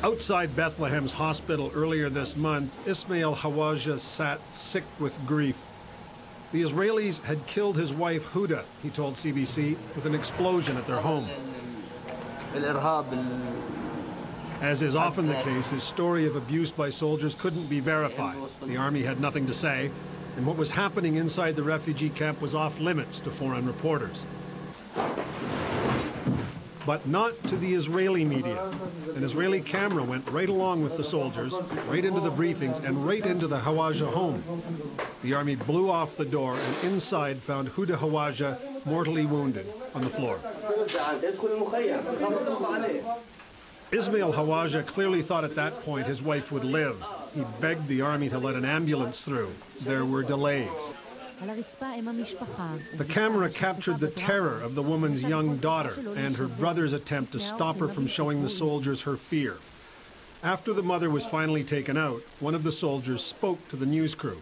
Outside Bethlehem's hospital earlier this month, Ismail Hawaja sat sick with grief. The Israelis had killed his wife Huda, he told CBC, with an explosion at their home. As is often the case, his story of abuse by soldiers couldn't be verified. The army had nothing to say, and what was happening inside the refugee camp was off limits to foreign reporters. But not to the Israeli media. An Israeli camera went right along with the soldiers, right into the briefings, and right into the Hawaja home. The army blew off the door and inside found Huda Hawaja mortally wounded on the floor. Ismail Hawaja clearly thought at that point his wife would live. He begged the army to let an ambulance through. There were delays. The camera captured the terror of the woman's young daughter and her brother's attempt to stop her from showing the soldiers her fear. After the mother was finally taken out, one of the soldiers spoke to the news crew.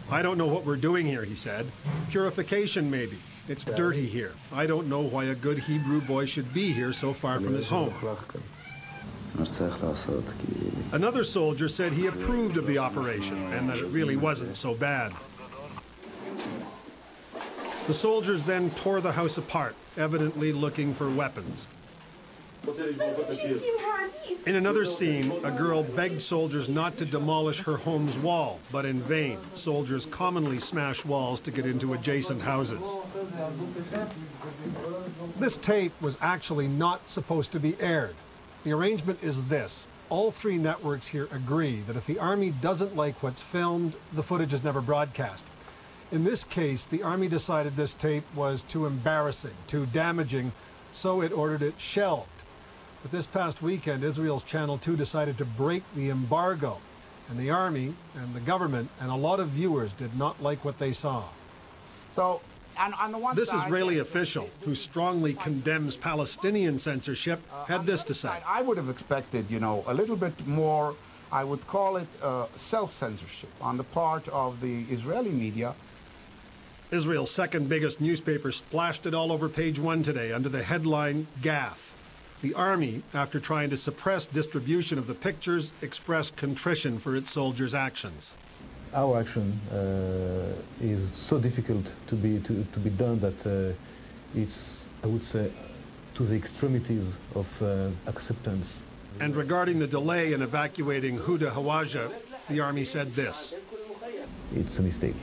"I don't know what we're doing here," he said. "Purification, maybe. It's dirty here. I don't know why a good Hebrew boy should be here so far from his home." Another soldier said he approved of the operation and that it really wasn't so bad. The soldiers then tore the house apart, evidently looking for weapons. In another scene, a girl begged soldiers not to demolish her home's wall, but in vain. Soldiers commonly smash walls to get into adjacent houses. This tape was actually not supposed to be aired. The arrangement is this. All three networks here agree that if the army doesn't like what's filmed, the footage is never broadcast. In this case, the army decided this tape was too embarrassing, too damaging, so it ordered it shelved. But this past weekend, Israel's Channel 2 decided to break the embargo, and the army and the government and a lot of viewers did not like what they saw. This Israeli official, who strongly condemns Palestinian censorship, had this to say. I would have expected, a little bit more, I would call it self-censorship on the part of the Israeli media. Israel's second biggest newspaper splashed it all over page 1 today under the headline, "Gaffe." The army, after trying to suppress distribution of the pictures, expressed contrition for its soldiers' actions. Our action is so difficult to be done that it's, I would say, to the extremities of acceptance. And regarding the delay in evacuating Huda Hawaja, the army said this. It's a mistake.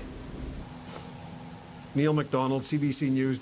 Neil MacDonald, CBC News.